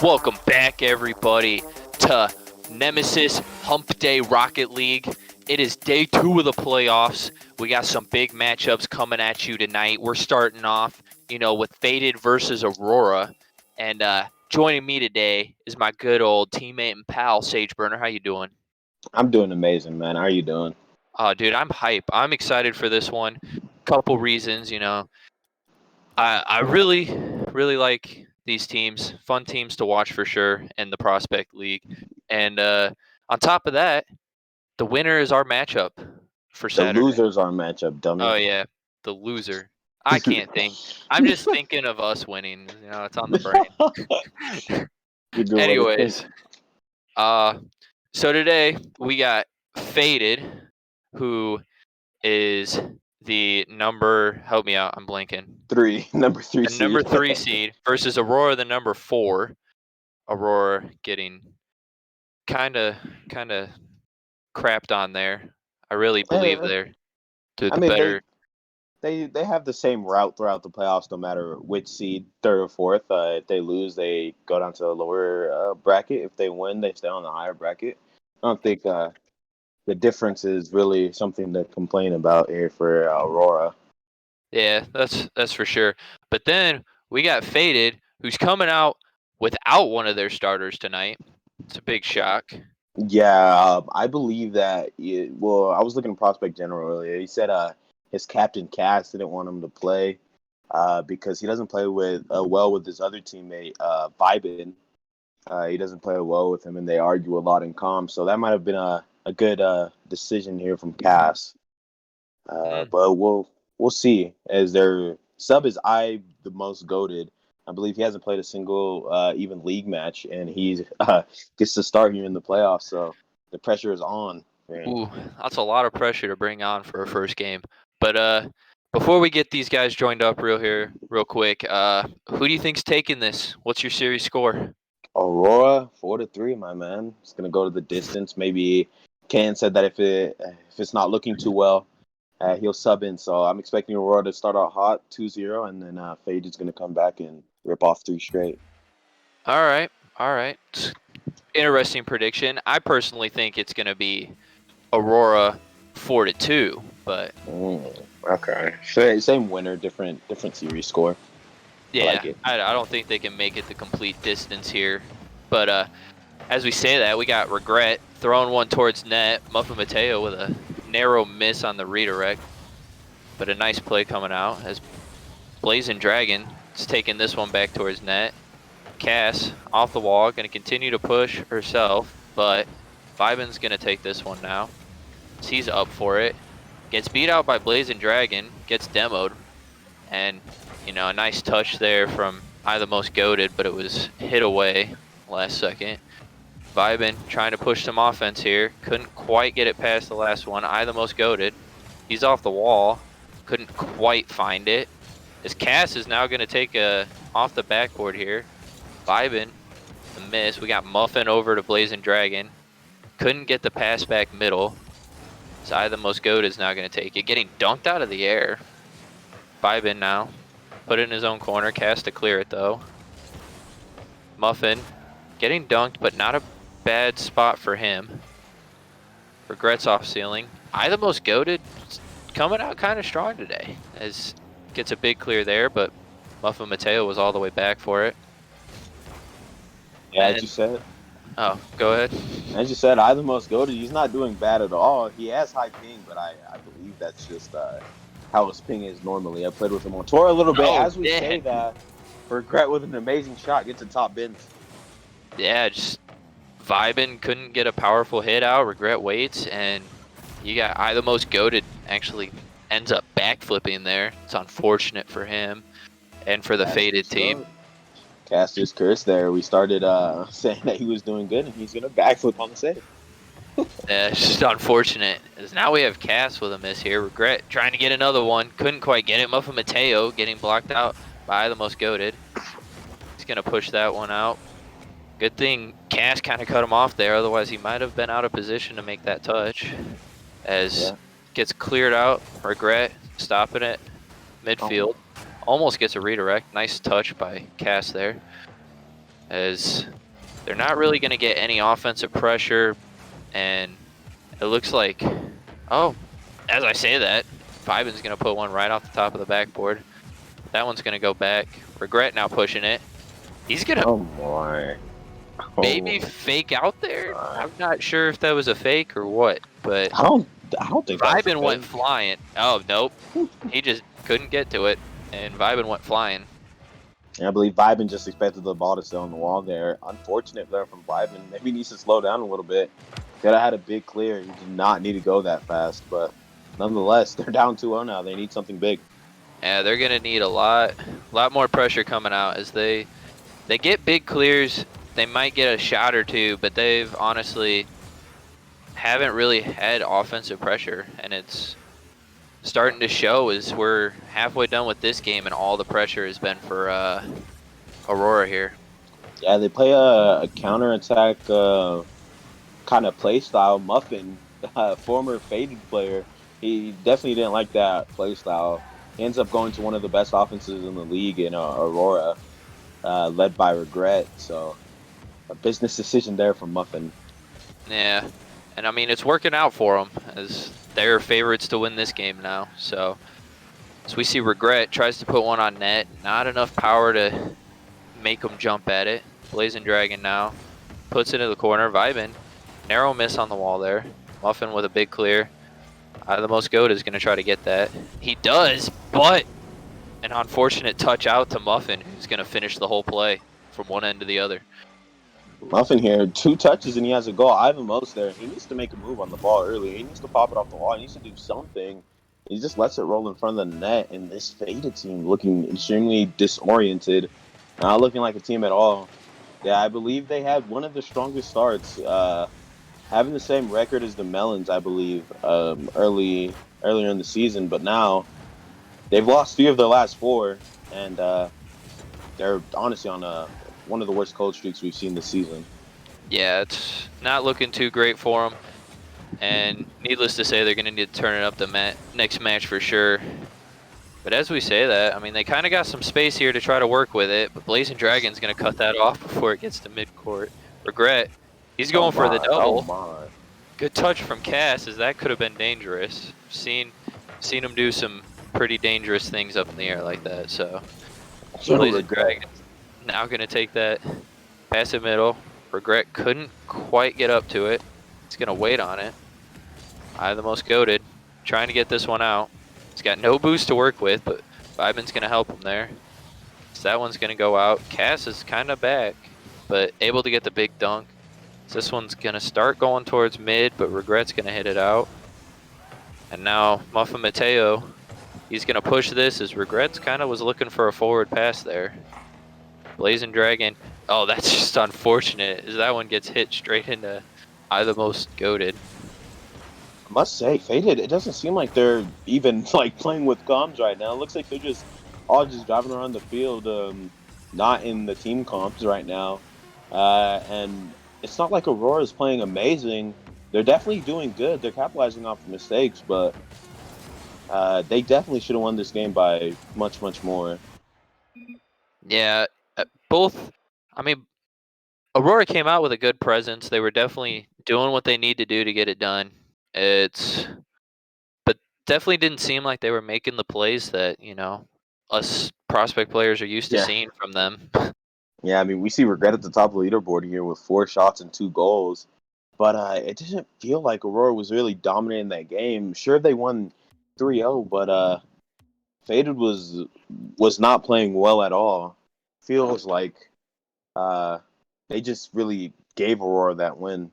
Welcome back, everybody, to Nemesis Hump Day Rocket League. It is day 2 of the playoffs. We got some big matchups coming at you tonight. We're starting off, with Faded versus Aurora. And joining me today is my good old teammate and pal, Sage Burner. How you doing? I'm doing amazing, man. How are you doing? Oh, dude, I'm hype. I'm excited for this one. Couple reasons, I really, really like these teams. Fun teams to watch for sure in the Prospect League. And on top of that, the winner is our matchup for The Saturday. losers are matchup, dummy. Oh yeah, the loser. I can't think. I'm just thinking of us winning. It's on the brain. Good way to think. Anyways, uh, so today we got Faded, who is the number. Help me out. I'm blanking. Number three The number seed. 3 seed versus Aurora, the number 4. Aurora getting kind of crapped on there. I really believe Eh, they're the I mean, better. they have the same route throughout the playoffs, no matter which seed, third or fourth. If they lose, they go down to the lower bracket. If they win, they stay on the higher bracket. I don't think the difference is really something to complain about here for Aurora. Yeah, that's for sure. But then we got Faded, who's coming out without one of their starters tonight. It's a big shock. Yeah, I believe that. Well, I was looking at Prospect General earlier. He said his captain Cass didn't want him to play because he doesn't play with well with his other teammate Vibin. He doesn't play well with him, and they argue a lot in comms. So that might have been a good decision here from Cass. Mm. But we'll see. As their sub is the most goated. I believe he hasn't played a single even league match, and he gets to start here in the playoffs. So the pressure is on. Man. Ooh, that's a lot of pressure to bring on for a first game. But before we get these guys joined up real quick, who do you think's taking this? What's your series score? Aurora 4-3, my man. It's gonna go to the distance. Maybe Ken said that if it's not looking too well, he'll sub in. So I'm expecting Aurora to start out hot 2-0, and then Fade is gonna come back and rip off 3 straight. All right, all right. Interesting prediction. I personally think it's going to be Aurora 4-2, but Okay. Same winner, different series score. I yeah, like it. I don't think they can make it the complete distance here. But as we say that, we got Regret throwing one towards net. Muffin Mateo with a narrow miss on the redirect, but a nice play coming out as Blazing Dragon is taking this one back towards net. Cass off the wall, going to continue to push herself, but Vibin's going to take this one now. He's up for it. Gets beat out by Blazing Dragon, gets demoed, and a nice touch there from I the Most Goated, but it was hit away last second. Vibin trying to push some offense here, couldn't quite get it past the last one. I the Most Goated, he's off the wall, couldn't quite find it. As Cass is now going to take a off the backboard here. Vibin, the miss. We got Muffin over to Blazing Dragon, couldn't get the pass back middle. I the Most Goat is now going to take it. Getting dunked out of the air. 5 in now. Put it in his own corner. Cast to clear it though. Muffin getting dunked, but not a bad spot for him. Regrets off ceiling. I the Most Goated coming out kind of strong today. As gets a big clear there, but Muffin Mateo was all the way back for it. Yeah, as you said. Oh, go ahead. As you said, I the Most goated. He's not doing bad at all. He has high ping, but I believe that's just how his ping is normally. I played with him on tour a little bit. Oh, As we say that, Regret with an amazing shot gets a top bins. Yeah, just vibing, couldn't get a powerful hit out. Regret waits, and you got I the Most Goated actually ends up backflipping there. It's unfortunate for him and for the Faded team. Caster's curse there. We started saying that he was doing good, and he's gonna backflip on the save. Yeah, it's just unfortunate. As now we have Cass with a miss here. Regret trying to get another one. Couldn't quite get it. Muffin Mateo getting blocked out by the Most Goated. He's going to push that one out. Good thing Cass kind of cut him off there. Otherwise, he might have been out of position to make that touch. As gets cleared out. Regret stopping it midfield. Almost gets a redirect. Nice touch by Cass there. as they're not really going to get any offensive pressure, and it looks like, oh, as I say that, Vibin's going to put one right off the top of the backboard. That one's going to go back. Regret now pushing it. He's going to Oh my. maybe fake out there. I'm not sure if that was a fake or what, but I don't think that was a Vibin went fake. flying. Oh, nope. He just couldn't get to it, and Vibin went flying. And I believe Vibin just expected the ball to stay on the wall there. Unfortunate there from Vibin. Maybe he needs to slow down a little bit. Could have had a big clear. He did not need to go that fast, but nonetheless, they're down 2-0 now. They need something big. Yeah, they're gonna need a lot more pressure coming out as they get big clears. They might get a shot or two, but they've honestly haven't really had offensive pressure, and it's starting to show as we're halfway done with this game, and all the pressure has been for Aurora here. Yeah, they play a counterattack kind of play style. Muffin, former Faded player, he definitely didn't like that play style. He ends up going to one of the best offenses in the league in Aurora, led by Regret. So a business decision there from Muffin. Yeah, and I mean it's working out for them as they're favorites to win this game now. So as we see, Regret tries to put one on net, not enough power to make them jump at it. Blazing Dragon now puts it in the corner. Vibin, narrow miss on the wall there. Muffin with a big clear. The most goat is going to try to get that. He does, but an unfortunate touch out to Muffin, who's going to finish the whole play from one end to the other. Muffin here, 2 touches and he has a goal. Ivan Most there. He needs to make a move on the ball early. He needs to pop it off the wall. He needs to do something. He just lets it roll in front of the net, and this Faded team looking extremely disoriented, not looking like a team at all. Yeah, I believe they had one of the strongest starts, having the same record as the Melons, I believe, earlier in the season. But now they've lost 3 of their last 4, and they're honestly on one of the worst cold streaks we've seen this season. Yeah, it's not looking too great for them. And needless to say, they're going to need to turn it up the next match for sure. But as we say that, I mean, they kind of got some space here to try to work with it, but Blazing Dragon's going to cut that off before it gets to midcourt. Regret, he's going for the double. Oh my. Good touch from Cass, as that could have been dangerous. Seen him do some pretty dangerous things up in the air like that, so. Blazing Dragon now going to take that, pass it middle. Regret couldn't quite get up to it. He's going to wait on it. The most goated, trying to get this one out. He's got no boost to work with, but Vibin's going to help him there. So that one's going to go out. Cass is kind of back, but able to get the big dunk. So this one's going to start going towards mid, but Regret's going to hit it out. And now Muffin Mateo, he's going to push this as Regrets kind of was looking for a forward pass there. Blazing Dragon, oh, that's just unfortunate as that one gets hit straight into the most goated. I must say, Faded, it doesn't seem like they're even like playing with comms right now. It looks like they're just all just driving around the field, not in the team comps right now. And it's not like Aurora is playing amazing. They're definitely doing good. They're capitalizing off the mistakes, but they definitely should have won this game by much, much more. Yeah, both. I mean, Aurora came out with a good presence. They were definitely doing what they need to do to get it done. But definitely didn't seem like they were making the plays that, us prospect players are used to seeing from them. Yeah, I mean, we see Regret at the top of the leaderboard here with 4 shots and 2 goals. But it didn't feel like Aurora was really dominating that game. Sure, they won 3-0, but Faded was not playing well at all. Feels like they just really gave Aurora that win.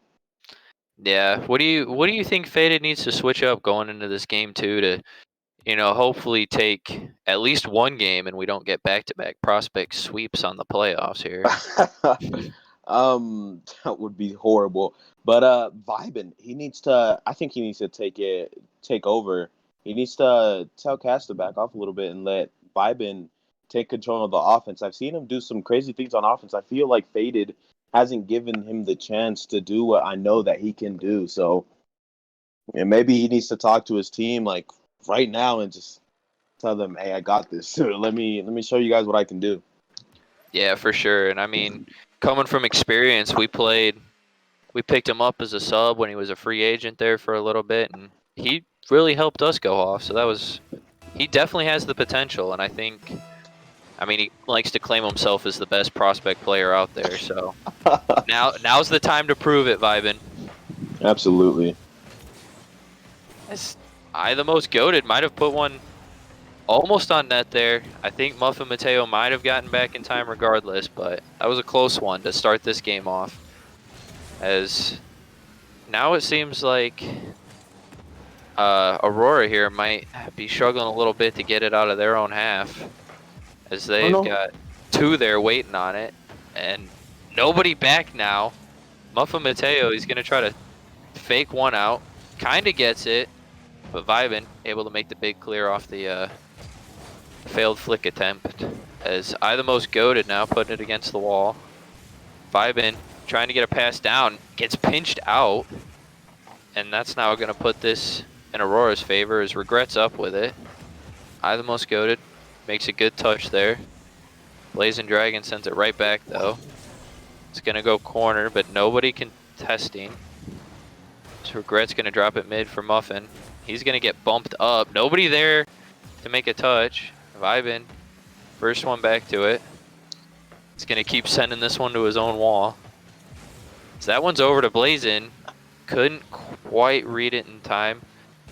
Yeah. What do you think Faded needs to switch up going into this game too to, hopefully take at least one game and we don't get back-to-back prospect sweeps on the playoffs here? That would be horrible. But Vibin, I think he needs to take over. He needs to tell Cass to back off a little bit and let Vibin take control of the offense. I've seen him do some crazy things on offense. I feel like Faded hasn't given him the chance to do what I know that he can do. So, and maybe he needs to talk to his team like right now and just tell them, "Hey, I got this. Let me show you guys what I can do." Yeah, for sure. And I mean, coming from experience, we picked him up as a sub when he was a free agent there for a little bit, and he really helped us go off. So he definitely has the potential, and I mean, he likes to claim himself as the best prospect player out there. So now's the time to prove it, Vibin. Absolutely. As I the most goated might have put one almost on net there. I think Muffin Mateo might have gotten back in time regardless, but that was a close one to start this game off. As now it seems like Aurora here might be struggling a little bit to get it out of their own half, as they've got two there waiting on it, and nobody back now. Muffin Mateo, he's going to try to fake one out, kind of gets it, but Vibin able to make the big clear off the failed flick attempt, as I the most goated now, putting it against the wall. Vibin trying to get a pass down, gets pinched out, and that's now going to put this in Aurora's favor, as Regret's up with it. I the most goated makes a good touch there. Blazing Dragon sends it right back though. It's going to go corner, but nobody contesting. So Regret's going to drop it mid for Muffin. He's going to get bumped up. Nobody there to make a touch. Vibin, first one back to it. He's going to keep sending this one to his own wall. So that one's over to Blazin. Couldn't quite read it in time.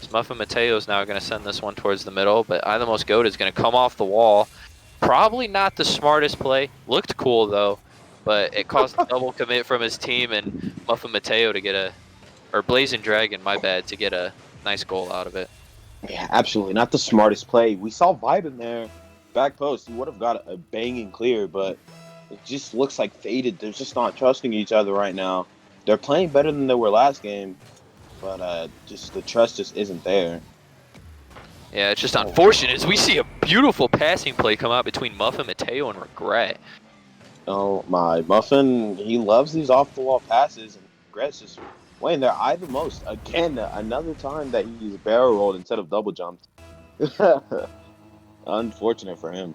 So Muffin Mateo's now going to send this one towards the middle, but I the most goat is going to come off the wall. Probably not the smartest play. Looked cool though, but it caused a double commit from his team and Muffin Mateo to get or Blazing Dragon, my bad, to get a nice goal out of it. Yeah, absolutely. Not the smartest play. We saw Vibe in there. Back post, he would have got a banging clear, but it just looks like Faded. They're just not trusting each other right now. They're playing better than they were last game, but just the trust just isn't there. Yeah, it's just unfortunate as we see a beautiful passing play come out between Muffin Mateo and Regret. Oh my, Muffin, he loves these off-the-wall passes, and Regret's just waiting there. I the most, again, another time that he's barrel rolled instead of double jumped. Unfortunate for him.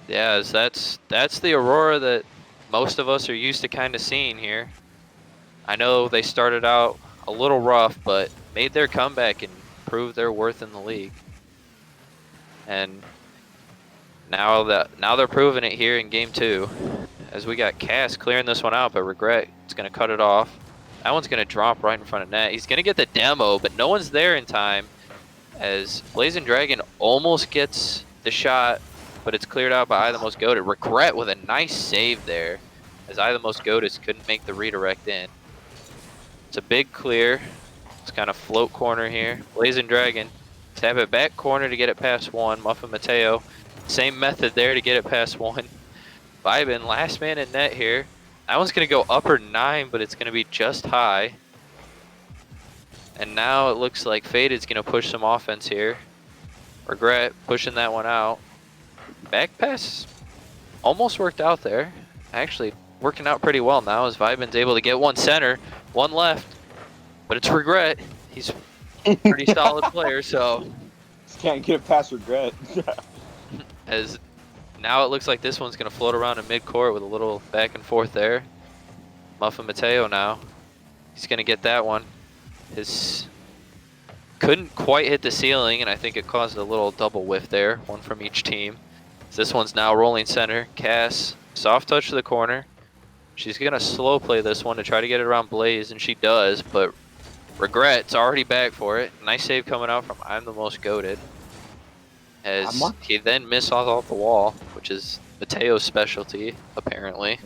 Yeah, that's the Aurora that most of us are used to kind of seeing here. I know they started out a little rough, but made their comeback and proved their worth in the league. And now they're proving it here in game 2, as we got Cass clearing this one out, but Regret is going to cut it off. That one's going to drop right in front of net. He's going to get the demo, but no one's there in time, as Blazing Dragon almost gets the shot, but it's cleared out by I the most goated. Regret with a nice save there, as I the most goated couldn't make the redirect in. It's a big clear. It's kind of float corner here. Blazing Dragon tap it back corner to get it past one. Muffin Mateo, same method there to get it past one. Vibin, last man in net here. That one's going to go upper 9, but it's going to be just high. And now it looks like Faded's going to push some offense here. Regret pushing that one out. Back pass almost worked out there. Actually working out pretty well now, as Vibin's able to get one center, one left. But it's Regret. He's a pretty solid player, so Just can't get it past Regret. as now it looks like this one's going to float around in mid-court with a little back and forth there. Muffin Mateo now. He's going to get that one. His couldn't quite hit the ceiling, and I think it caused a little double whiff there, one from each team. So this one's now rolling center. Cass, soft touch to the corner. She's going to slow play this one to try to get it around Blaze, and she does, but Regret's already back for it. Nice save coming out from I'm the most goated, as he then missed off the wall, which is Mateo's specialty, apparently.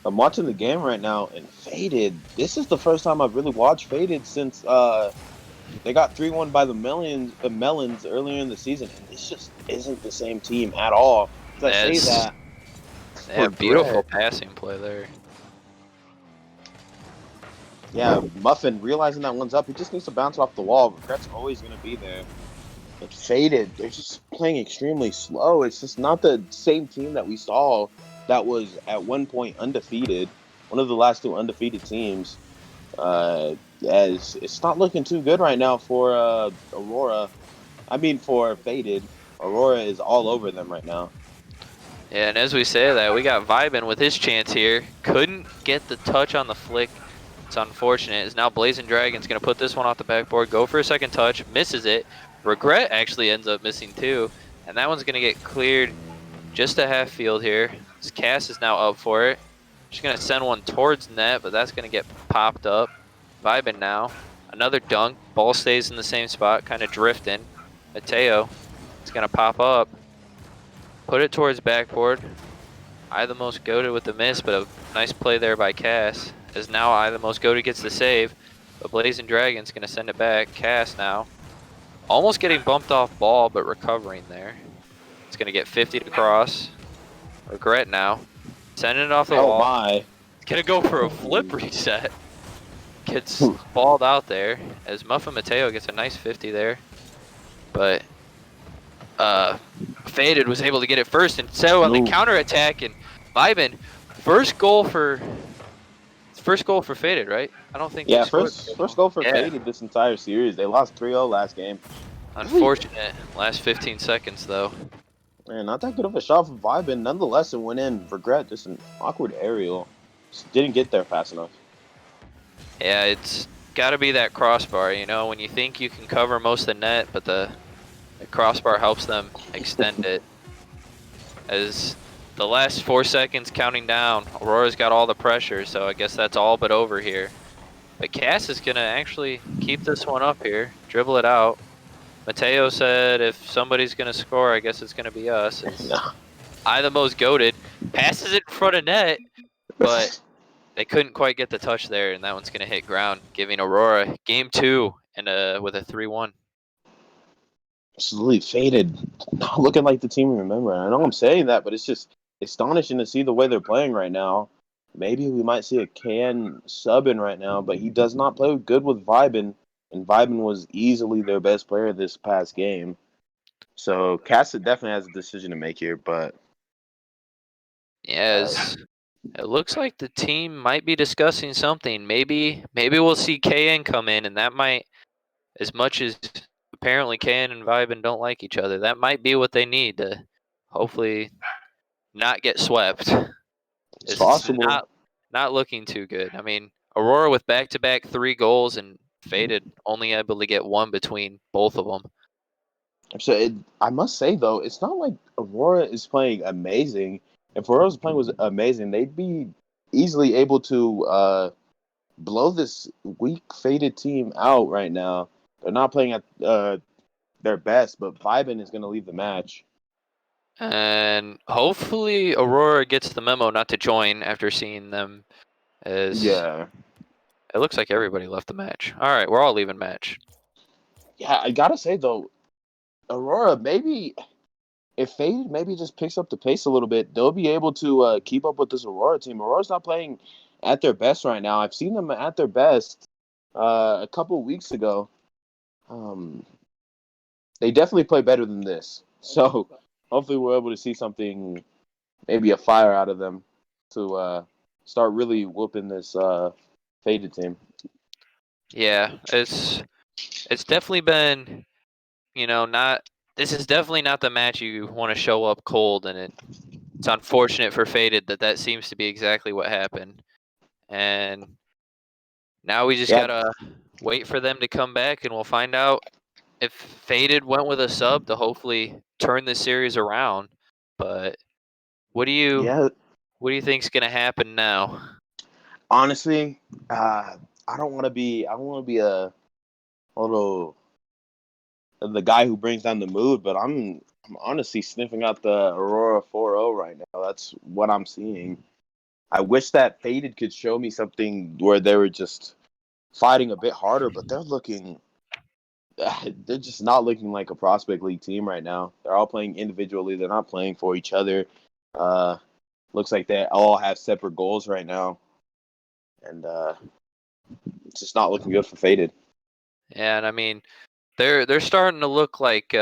I'm watching the game right now, and Faded, this is the first time I've really watched Faded since they got 3-1 by the Melons earlier in the season, and this just isn't the same team at all. I say that. Yeah, beautiful passing play there. Yeah, Muffin realizing that one's up, he just needs to bounce off the wall. Regret's always going to be there. But Faded, they're just playing extremely slow. It's just not the same team that we saw that was at one point undefeated. One of the last 2 undefeated teams. As it's not looking too good right now for Aurora. I mean, for Faded. Aurora is all over them right now. Yeah, and as we say that, we got Vibin with his chance here. Couldn't get the touch on the flick. It's unfortunate. Is now Blazing Dragon's going to put this one off the backboard, go for a second touch, misses it. Regret actually ends up missing too, and that one's going to get cleared just a half field here. This Cass is now up for it. She's going to send one towards net, but that's going to get popped up. Vibin now. Another dunk. Ball stays in the same spot, kind of drifting. Mateo is going to pop up. Put it towards backboard. I the most goated with the miss, but a nice play there by Cass. As now I the most goated gets the save, but Blazing Dragon's gonna send it back. Cass now, almost getting bumped off ball, but recovering there. It's gonna get 50 to cross. Regret now, sending it off the wall. Oh my! It's gonna go for a flip reset. Gets balled out there as Muffin Mateo gets a nice 50 there, but Faded was able to get it first, and so on the counter attack, and Vibin, first goal for Faded, right? I don't think. Yeah, they scored first goal for Faded this entire series. They lost 3-0 last game. Unfortunate. Last 15 seconds though. Man, not that good of a shot from Vibin. Nonetheless, it went in. Regret, just an awkward aerial. Just didn't get there fast enough. Yeah, it's got to be that crossbar. You know, when you think you can cover most of the net, but the crossbar helps them extend it. As the last 4 seconds counting down, Aurora's got all the pressure, so I guess that's all but over here. But Cass is going to actually keep this one up here, dribble it out. Mateo said if somebody's going to score, I guess it's going to be us. I the most goated, passes it in front of net, but they couldn't quite get the touch there, and that one's going to hit ground, giving Aurora game 2 and with a 3-1. Absolutely Faded. Not looking like the team we remember. I know I'm saying that, but it's just astonishing to see the way they're playing right now. Maybe we might see a Can sub in right now, but he does not play good with Vibin, and Vibin was easily their best player this past game. So Cass definitely has a decision to make here, but Yes. It looks like the team might be discussing something. Maybe we'll see KN come in, and that might, as much as apparently KN and Vibin don't like each other, that might be what they need to hopefully not get swept. it's possible. Not looking too good. I mean, Aurora with back-to-back 3 goals and Faded only able to get 1 between both of them. So I must say though, it's not like Aurora is playing amazing. If Aurora's playing was amazing, they'd be easily able to blow this weak Faded team out right now. They're not playing at their best, but Vibin is going to leave the match. And hopefully Aurora gets the memo not to join after seeing them. As Yeah, it looks like everybody left the match. All right, we're all leaving match. yeah. I gotta say though, Aurora maybe if Faded maybe just picks up the pace a little bit, they'll be able to keep up with this Aurora team. Aurora's not playing at their best right now. I've seen them at their best a couple of weeks ago. They definitely play better than this. So hopefully we're able to see something, maybe a fire out of them to start really whooping this Faded team. Yeah, it's definitely been, not. This is definitely not the match you want to show up cold, and it's unfortunate for Faded that seems to be exactly what happened. And now we just gotta wait for them to come back, and we'll find out if Faded went with a sub to hopefully turn the series around. But what do you think's gonna happen now? Honestly, I don't want to be. I don't want to be a little the guy who brings down the mood, but I'm honestly sniffing out the Aurora 4-0 right now. That's what I'm seeing. I wish that Faded could show me something where they were just fighting a bit harder, but they're just not looking like a prospect league team right now. They're all playing individually. They're not playing for each other. Looks like they all have separate goals right now, and it's just not looking good for Faded. Yeah, and I mean, they're starting to look like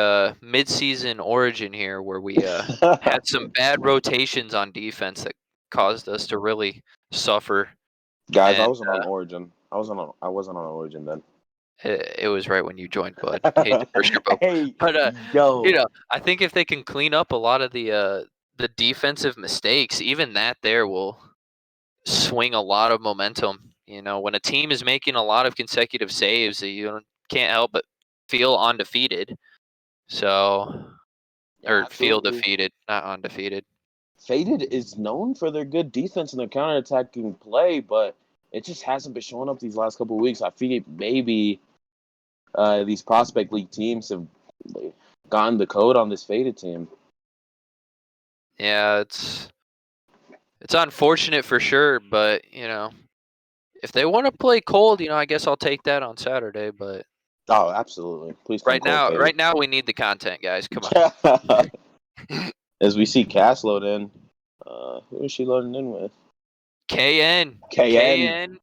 mid-season Origin here, where we had some bad rotations on defense that caused us to really suffer. Guys, And I wasn't on Origin. I wasn't on Origin then. it was right when you joined, bud. Hate to burst your bubble, Hey, but yo, I think if they can clean up a lot of the the defensive mistakes, even that there will swing a lot of momentum. You know, when a team is making a lot of consecutive saves, can't help but feel undefeated. So, Yeah, or feel absolutely. defeated, not undefeated. Faded is known for their good defense and their counterattacking play, but it just hasn't been showing up these last couple of weeks. I feel maybe these prospect league teams have gotten the code on this Faded team. Yeah, it's unfortunate for sure, but you know, if they want to play cold, you know, I guess I'll take that on Saturday. But Oh, absolutely. Please come cold Faded. right now, we need the content, guys. Come on. As we see Cass load in, who is she loading in with? KN, KN. KN,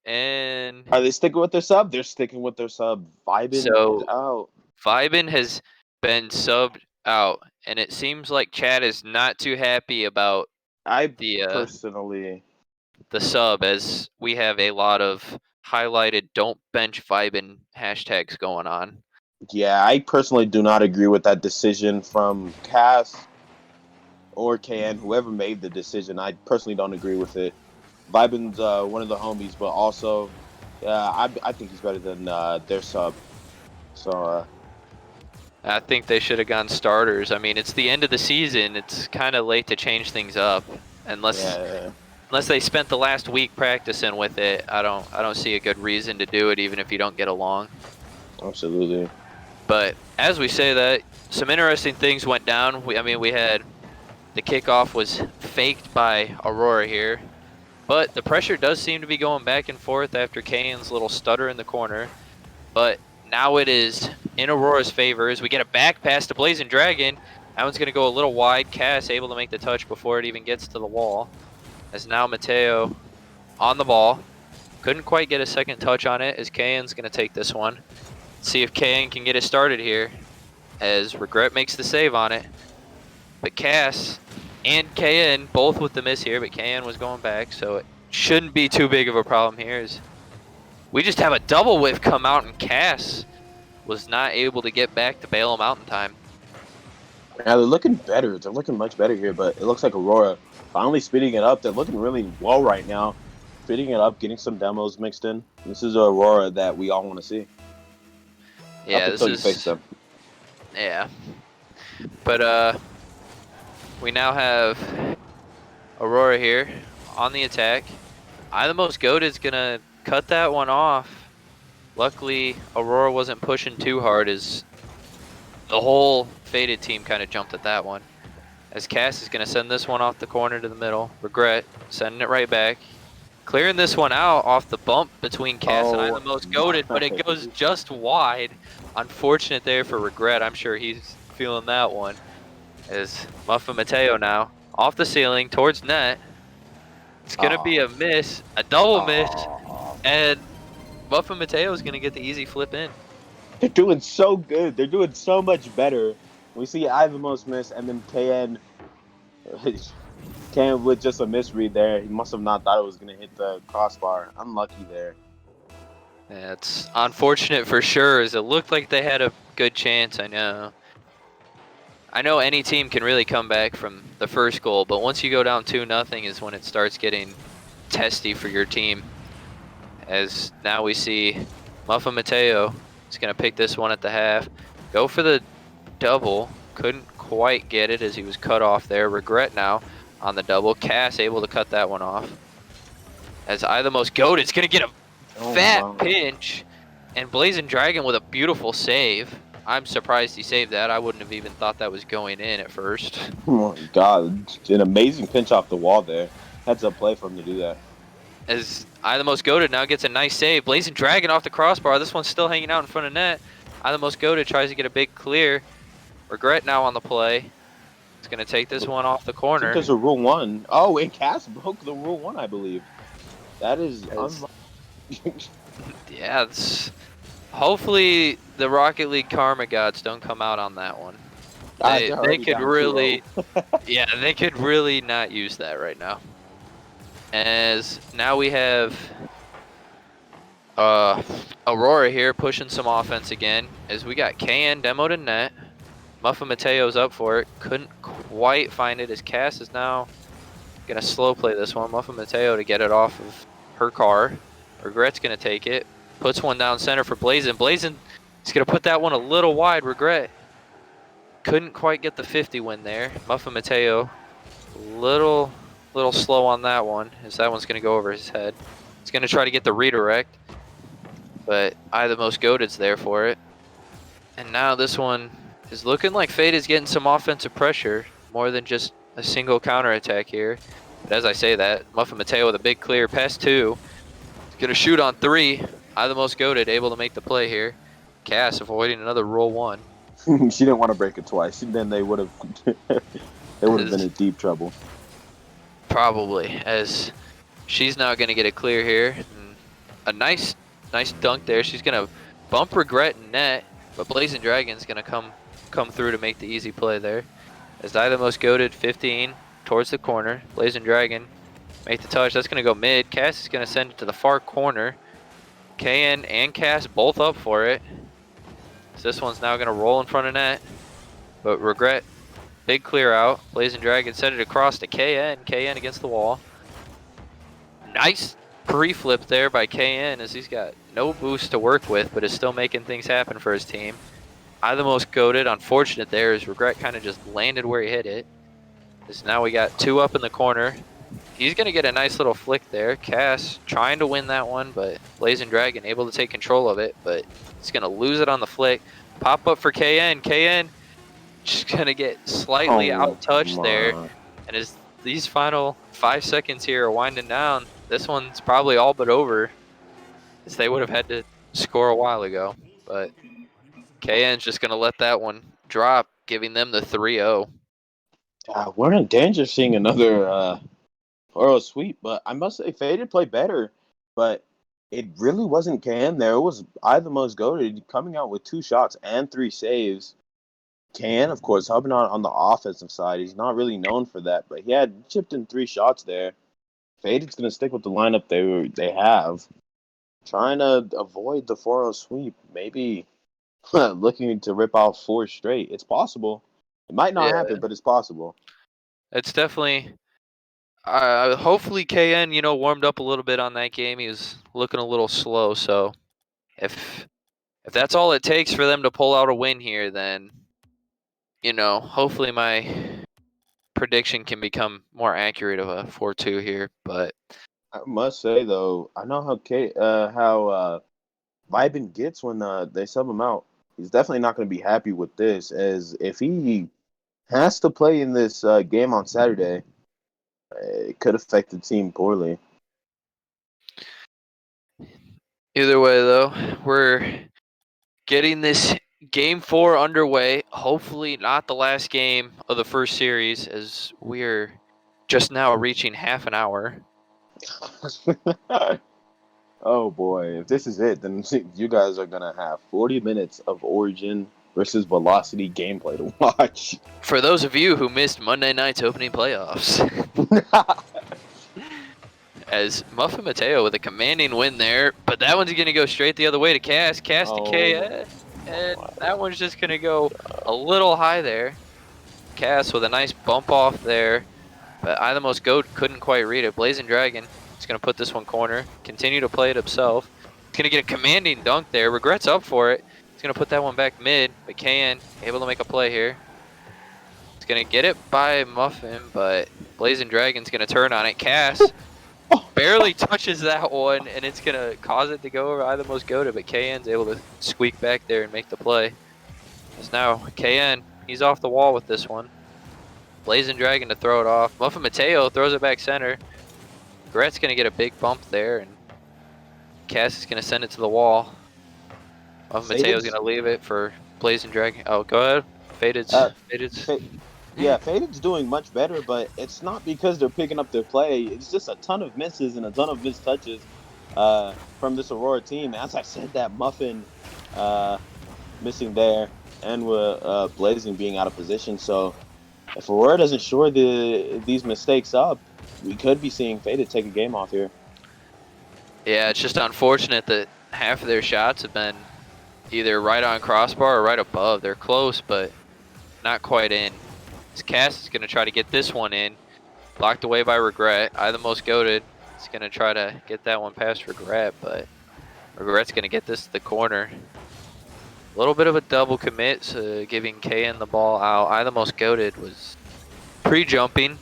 and Are they sticking with their sub? They're sticking with their sub. Vibin is so out. Vibin has been subbed out, and it seems like Chad is not too happy about I the personally, the sub, as we have a lot of highlighted "Don't bench Vibin" hashtags going on. yeah, I personally do not agree with that decision from Cass or KN, whoever made the decision. I personally don't agree with it. Vibin's one of the homies, but also, I think he's better than their sub. So, I think they should have gone starters. I mean, it's the end of the season. It's kind of late to change things up, unless yeah, they spent the last week practicing with it. I don't see a good reason to do it, even if you don't get along. absolutely. But as we say that, some interesting things went down. We had the kickoff was faked by Aurora here, but the pressure does seem to be going back and forth after Kane's little stutter in the corner. But now it is in Aurora's favor as we get a back pass to Blazing Dragon. That one's going to go a little wide. Cass able to make the touch before it even gets to the wall. As now Mateo on the ball. Couldn't quite get a second touch on it as Kane's going to take this one. See if Kane can get it started here as Regret makes the save on it. But Cass and KN both with the miss here, but KN was going back, so it shouldn't be too big of a problem here. As we just have a double whiff come out, and Cass was not able to get back to bail him out in time. Now they're looking better. They're looking much better here, but it looks like Aurora finally speeding it up. They're looking really well right now. Speeding it up, getting some demos mixed in. This is Aurora that we all want to see. Yeah, Up until you face them. Yeah. But we now have Aurora here on the attack. I the most goat is gonna cut that one off. Luckily, Aurora wasn't pushing too hard as the whole Faded team kind of jumped at that one. As Cass is gonna send this one off the corner to the middle. Regret sending it right back. Clearing this one out off the bump between Cass and I the most goated, but it goes just wide. Unfortunate there for Regret. I'm sure he's feeling that one. As Muffin Mateo now off the ceiling towards net. It's gonna be a miss, a double miss, and Muffin Mateo is gonna get the easy flip in. They're doing so good. They're doing so much better. We see I the most miss, and then KN with just a misread there. He must have not thought it was going to hit the crossbar. Unlucky there. Yeah, it's unfortunate for sure, as it looked like they had a good chance. I know any team can really come back from the first goal, but once you go down 2-0 is when it starts getting testy for your team. As now we see Muffin Mateo is going to pick this one at the half. Go for the double. Couldn't quite get it as he was cut off there. Regret now on the double. Cass able to cut that one off. As I the most goat, it's going to get a fat pinch. And Blazing Dragon with a beautiful save. I'm surprised he saved that. I wouldn't have even thought that was going in at first. Oh my god, an amazing pinch off the wall there. Heads up play for him to do that. As I the most goated now gets a nice save. Blazing Dragon off the crossbar. This one's still hanging out in front of net. I the most goated tries to get a big clear. Regret now on the play. It's going to take this one off the corner. I think there's a rule 1. Oh, and Cass broke the rule 1, I believe. That is yeah, hopefully the Rocket League karma gods don't come out on that one. They could really, yeah, they could really not use that right now. As now we have Aurora here pushing some offense again, as we got KN demoed in net. Muffin Mateo's up for it. Couldn't White find it as Cass is now gonna slow play this one. Muffin Mateo to get it off of her car. Regret's gonna take it. Puts one down center for Blazin. Blazin is gonna put that one a little wide. Regret couldn't quite get the 50 win there. Muffin Mateo little slow on that one, as that one's gonna go over his head. He's gonna try to get the redirect, but I the most goated's there for it. And now this one is looking like Fade is getting some offensive pressure, more than just a single counterattack here. But as I say that, Muffin Mateo with a big clear, pass 2. He's gonna shoot on 3. I the most goated, able to make the play here. Cass avoiding another roll 1. She didn't want to break it twice. Then they would have they would have been in deep trouble. Probably, as she's now gonna get a clear here. And a nice dunk there. She's gonna bump Regret in net, but Blazing Dragon's gonna come through to make the easy play there. As I the most goated 15 towards the corner. Blazing Dragon make the touch. That's gonna go mid. Cass is gonna send it to the far corner. KN and Cass both up for it. So this one's now gonna roll in front of net, but Regret big clear out. Blazing Dragon sent it across to KN. KN against the wall. Nice pre-flip there by KN, as he's got no boost to work with, but is still making things happen for his team. I the most goated. Unfortunate there is Regret kind of just landed where he hit it. As now we got 2 up in the corner. He's gonna get a nice little flick there. Cass trying to win that one, but Blazing Dragon able to take control of it, but he's gonna lose it on the flick. Pop up for KN. KN just gonna get slightly out touched there. And as these final 5 seconds here are winding down, this one's probably all but over, as they would have had to score a while ago. But KN's just gonna let that one drop, giving them the 3-0. We're in danger of seeing another Oro sweep, but I must say Faded played better, but it really wasn't KN there. It was I the most goated, coming out with 2 shots and 3 saves. KN, of course, helping out on the offensive side. He's not really known for that, but he had chipped in 3 shots there. Faded's going to stick with the lineup they have, trying to avoid the 4-0 sweep. Maybe looking to rip out 4 straight. It's possible. It might not happen, but it's possible. It's definitely. Hopefully KN, warmed up a little bit on that game. He was looking a little slow, so if that's all it takes for them to pull out a win here, then hopefully my prediction can become more accurate of a 4-2 here. But I must say though, I know how Vibin gets when they sub him out. He's definitely not going to be happy with this, as if he has to play in this game on Saturday, it could affect the team poorly. Either way, though, we're getting this Game 4 underway. Hopefully not the last game of the first series, as we're just now reaching half an hour. Oh boy, if this is it, then you guys are going to have 40 minutes of Origin versus Velocity gameplay to watch. For those of you who missed Monday night's opening playoffs. As Muffin Mateo with a commanding win there, but that one's going to go straight the other way to Cass. Cass to KN, and that one's just going to go a little high there. Cass with a nice bump off there, but I the most goat couldn't quite read it. Blazing Dragon is going to put this one corner, continue to play it himself. He's going to get a commanding dunk there. Regret's up for it. He's going to put that one back mid, but KN able to make a play here. He's going to get it by Muffin, but Blazing Dragon's going to turn on it. Cass barely touches that one, and it's going to cause it to go over either most goated, but KN's able to squeak back there and make the play. It's now KN, he's off the wall with this one. Blazing Dragon to throw it off. Muffin Mateo throws it back center. Gret's going to get a big bump there, and Cass is going to send it to the wall. Muffin Mateo's going to leave it for Blazing Dragon. Oh, go ahead. Faded's. Yeah, Faded's doing much better, but it's not because they're picking up their play. It's just a ton of misses and a ton of missed touches from this Aurora team. As I said, that Muffin missing there, and with Blazing being out of position. So if Aurora doesn't shore these mistakes up, we could be seeing Faded take a game off here. Yeah, it's just unfortunate that half of their shots have been either right on crossbar or right above. They're close, but not quite in. Cass is going to try to get this one in. Blocked away by Regret. I the most goated. He's going to try to get that one past Regret, but Regret's going to get this to the corner. A little bit of a double commit, so giving KN the ball out. I the most goated was pre-jumping.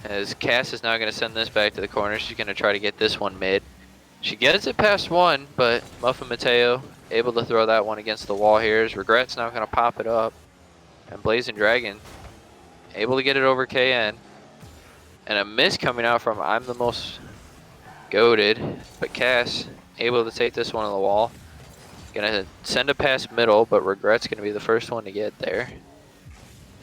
As Cass is now going to send this back to the corner. She's going to try to get this one mid. She gets it past one, but Muffin Mateo able to throw that one against the wall here. As Regret's now going to pop it up. And Blazing Dragon able to get it over KN. And a miss coming out from I'm the most goated. But Cass able to take this one on the wall. Gonna send it past middle, but Regret's gonna be the first one to get there.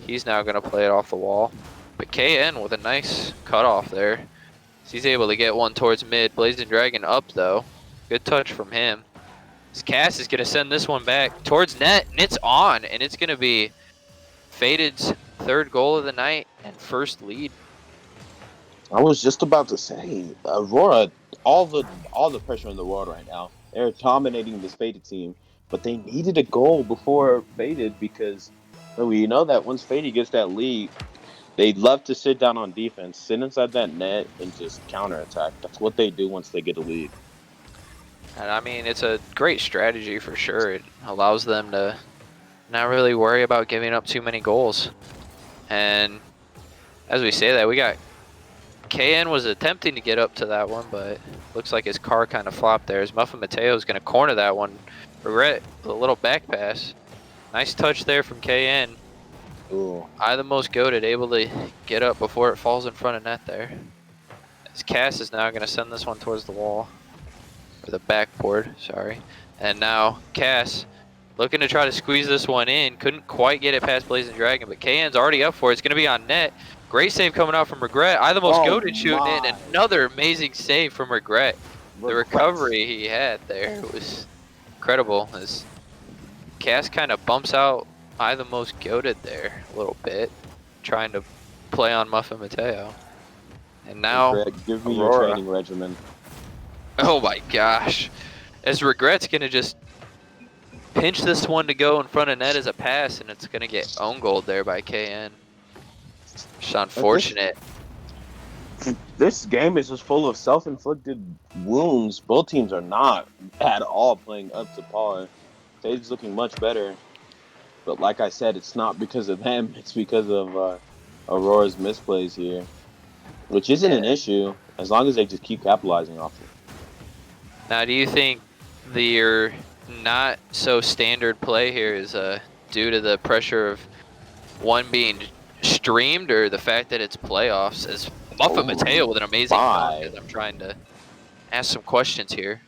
He's now gonna play it off the wall. But KN with a nice cutoff there. So he's able to get one towards mid. Blazing Dragon up though. Good touch from him. This Cass is gonna send this one back towards net, and it's on, and it's gonna be Faded's third goal of the night and first lead. I was just about to say, Aurora, all the pressure in the world right now. They're dominating this Faded team, but they needed a goal before Faded because we know that once Faded gets that lead, they love to sit down on defense, sit inside that net, and just counterattack. That's what they do once they get a lead. And I mean, it's a great strategy for sure. It allows them to not really worry about giving up too many goals. And as we say that, we got KN was attempting to get up to that one, but looks like his car kind of flopped there. As Muffin Mateo is going to corner that one. Regret with a little back pass. Nice touch there from KN. Ooh. I the most goated, able to get up before it falls in front of net there. As Cass is now going to send this one towards the wall. Or the backboard, sorry. And now Cass looking to try to squeeze this one in. Couldn't quite get it past Blazing Dragon, but KN's already up for it. It's going to be on net. Great save coming out from Regret. I the most goated shooting in. Another amazing save from Regret. The recovery he had there was incredible. As Cass kind of bumps out I the most goated there a little bit, trying to play on Muffin Mateo. And now Regret, give me Aurora. your training regimen. Oh my gosh. As Regret's going to just pinch this one to go in front of net as a pass, and it's going to get own goaled there by KN. Just unfortunate. This game is just full of self-inflicted wounds. Both teams are not at all playing up to par. Fade's looking much better. But like I said, it's not because of them. It's because of Aurora's misplays here. Which isn't an issue, as long as they just keep capitalizing off it. Now, do you think your not so standard play here is due to the pressure of one being streamed, or the fact that it's playoffs? As Muffin Mateo with an amazing dunk, as I'm trying to ask some questions here.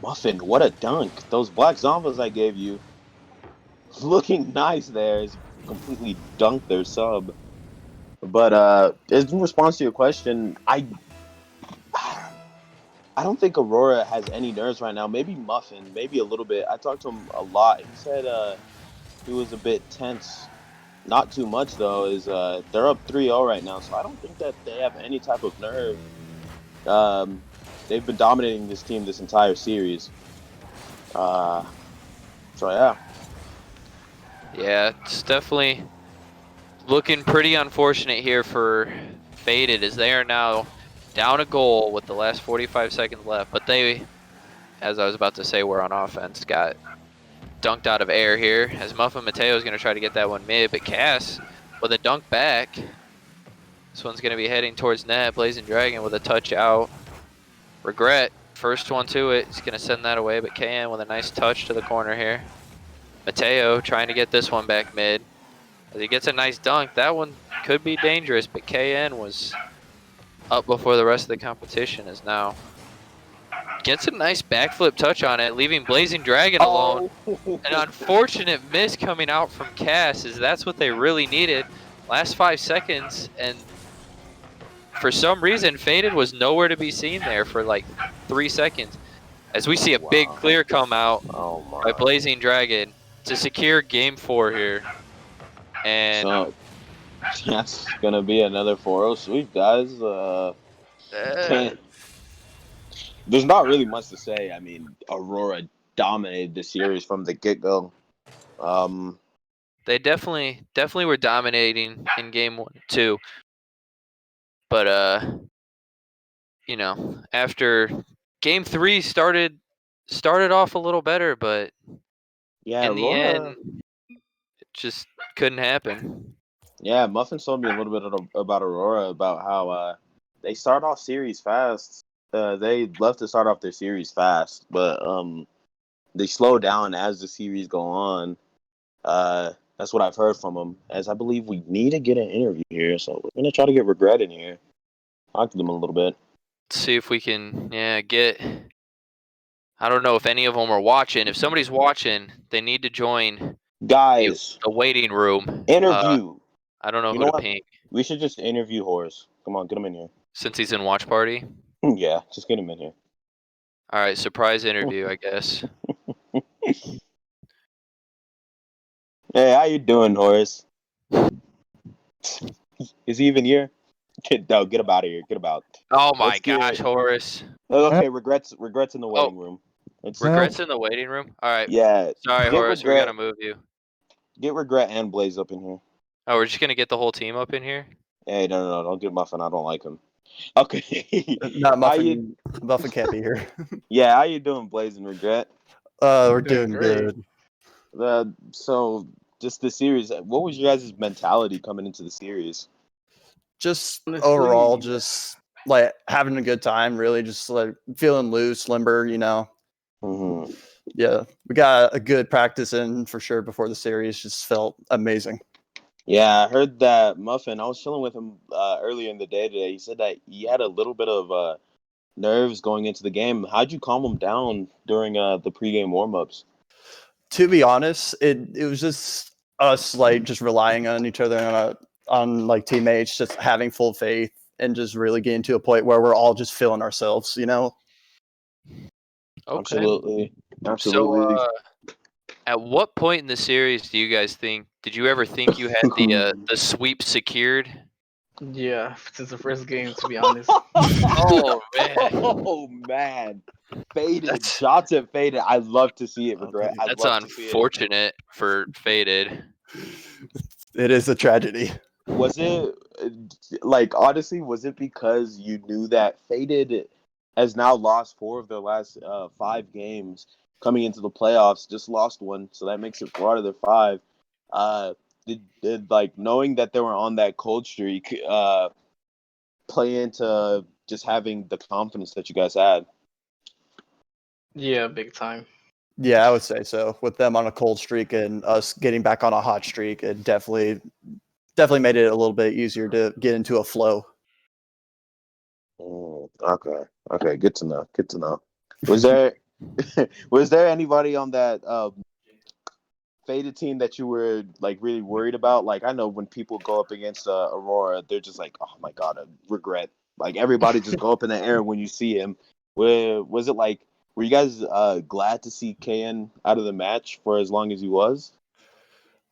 Muffin, what a dunk. Those black zombies I gave you, looking nice there, as you completely dunked their sub. But in response to your question, I don't think Aurora has any nerves right now. Maybe Muffin, maybe a little bit. I talked to him a lot. He said he was a bit tense. Not too much, though. They're up 3-0 right now, so I don't think that they have any type of nerve. They've been dominating this team this entire series. So, yeah. Yeah, it's definitely looking pretty unfortunate here for Faded, as they are now down a goal with the last 45 seconds left. But they, as I was about to say, were on offense. Got dunked out of air here, as Muffin Mateo is going to try to get that one mid, but Cass with a dunk back. This one's going to be heading towards net. Blazing Dragon with a touch out. Regret, first one to it. He's going to send that away, but KN with a nice touch to the corner here. Mateo trying to get this one back mid. As he gets a nice dunk, that one could be dangerous, but KN was up before the rest of the competition, is now gets a nice backflip touch on it, leaving Blazing Dragon alone. An unfortunate miss coming out from Cass, as that's what they really needed. Last 5 seconds, and for some reason, Faded was nowhere to be seen there for like 3 seconds. As we see a big clear come out by Blazing Dragon to secure game 4 here. And so, that's going to be another 4-0 sweep, guys. There's not really much to say. I mean, Aurora dominated the series from the get-go. They definitely were dominating in game 1 and 2. But after game 3 started off a little better, but Yeah, in the Aurora. end it just couldn't happen. Yeah, Muffin told me a little bit about Aurora, about how they start off series fast. They love to start off their series fast, but they slow down as the series go on. That's what I've heard from them. As I believe we need to get an interview here, so we're gonna try to get Regret in here. Talk to them a little bit. See if we can get. I don't know if any of them are watching. If somebody's watching, they need to join Guys, the waiting room. interview. I don't know You who know to what? ping We should just interview Horace. Come on, get him in here. since he's in watch party. Yeah, just get him in here. All right, surprise interview, I guess. Hey, how you doing, Horace? Is he even here? Get him out of here. Get him out. Oh my Let's gosh, get. Horace. Okay, regrets in the Oh, waiting room. Regrets in the waiting room. All right. Yeah, Sorry, get Horace. We gotta regret. move you. Get Regret and Blaze up in here. Oh, we're just gonna get the whole team up in here. Hey, no, don't get Muffin. I don't like him. Okay. Not How you? Muffin. Muffin can't be here. Yeah, how you doing, Blaze and Regret? We're Doing doing great. good. So just the series. What was your guys' mentality coming into the series? Just Honestly, overall, just like having a good time. Really, just like feeling loose, limber. Mm-hmm. Yeah, we got a good practice in for sure before the series. Just felt amazing. Yeah, I heard that Muffin. I was chilling with him earlier in the day today. He said that he had a little bit of nerves going into the game. How'd you calm him down during the pregame warmups? To be honest, it was just us like just relying on each other on like teammates, just having full faith and just really getting to a point where we're all just feeling ourselves. Okay. Absolutely. So, at what point in the series do you guys think? Did you ever think you had the sweep secured? yeah, since the first game, to be honest. Oh man, Oh man. Faded. That's- Shots at Faded. I love to see it, Regret. I that's love to see it. unfortunate for Faded. It is a tragedy. Was it like honestly, was it because you knew that Faded has now lost 4 of their last 5 games coming into the playoffs, just lost one, so that makes it 4 out of their 5. Did like knowing that they were on that cold streak play into just having the confidence that you guys had? Yeah, big time. Yeah, I would say so. With them on a cold streak and us getting back on a hot streak, it definitely made it a little bit easier to get into a flow. Okay, good to know. Was there was there anybody on that Faded team that you were like really worried about? Like I know when people go up against Aurora, they're just like, oh my god, I regret. Like everybody just go up in the air when you see him. Was it like? Were you guys glad to see KN out of the match for as long as he was?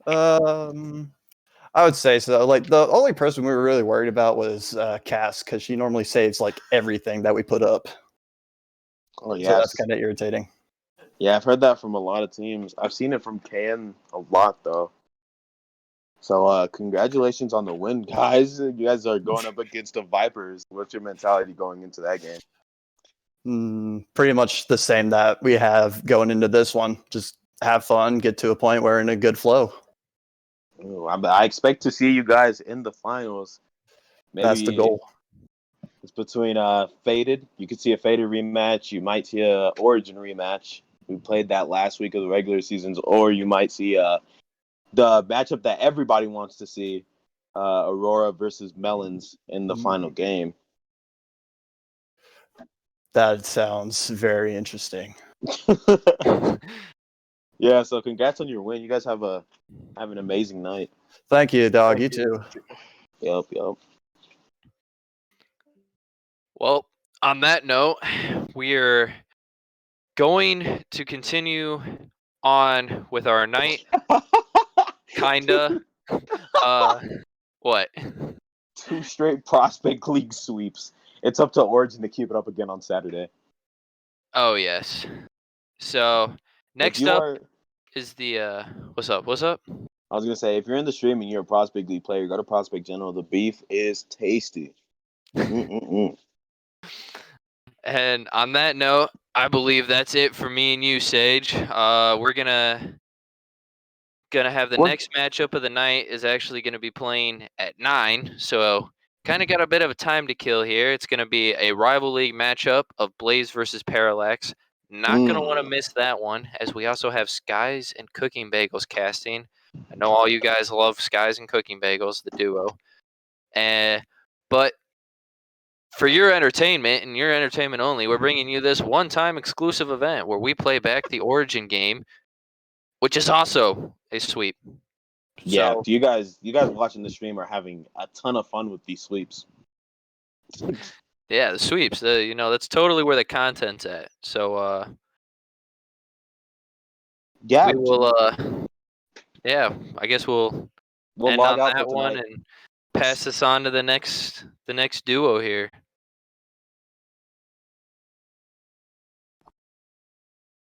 I would say so. Like the only person we were really worried about was Cass because she normally saves like everything that we put up. Oh So that's kind of irritating. Yeah, I've heard that from a lot of teams. I've seen it from KN a lot though. So congratulations on the win, guys. You guys are going up against the Vipers. What's your mentality going into that game? Pretty much the same that we have going into this one. Just have fun, get to a point where we're in a good flow. Ooh, I expect to see you guys in the finals. Maybe That's the goal. It's between Faded. You could see a Faded rematch. You might see a Origin rematch. We played that last week of the regular seasons, or you might see the matchup that everybody wants to see, Aurora versus Melons in the final game. That sounds very interesting. Yeah, so congrats on your win. You guys have an amazing night. Thank you, dog. You too. Yep. Well, on that note, we are going to continue on with our night. Kinda. What? 2 straight Prospect League sweeps. It's up to Origin to keep it up again on Saturday. Oh yes. So next up is the what's up? I was gonna say, if you're in the stream and you're a Prospect League player, go to Prospect General. The beef is tasty. Mm-mm-mm. And on that note, I believe that's it for me and you, Sage. We're gonna have the What? next matchup of the night is actually gonna be playing at 9. So kind of got a bit of a time to kill here. It's gonna be a rival league matchup of Blaze versus Parallax. Not gonna want to miss that one, as we also have Skies and Cooking Bagels casting. I know all you guys love Skies and Cooking Bagels, the duo. But for your entertainment and your entertainment only, we're bringing you this one-time exclusive event where we play back the Origin game, which is also a sweep. Yeah, So you guys watching the stream are having a ton of fun with these sweeps. yeah, the sweeps. That's totally where the content's at. So Yeah, we will. Yeah, I guess we'll we'll end log on out for that one tonight. and pass this on to the next duo here.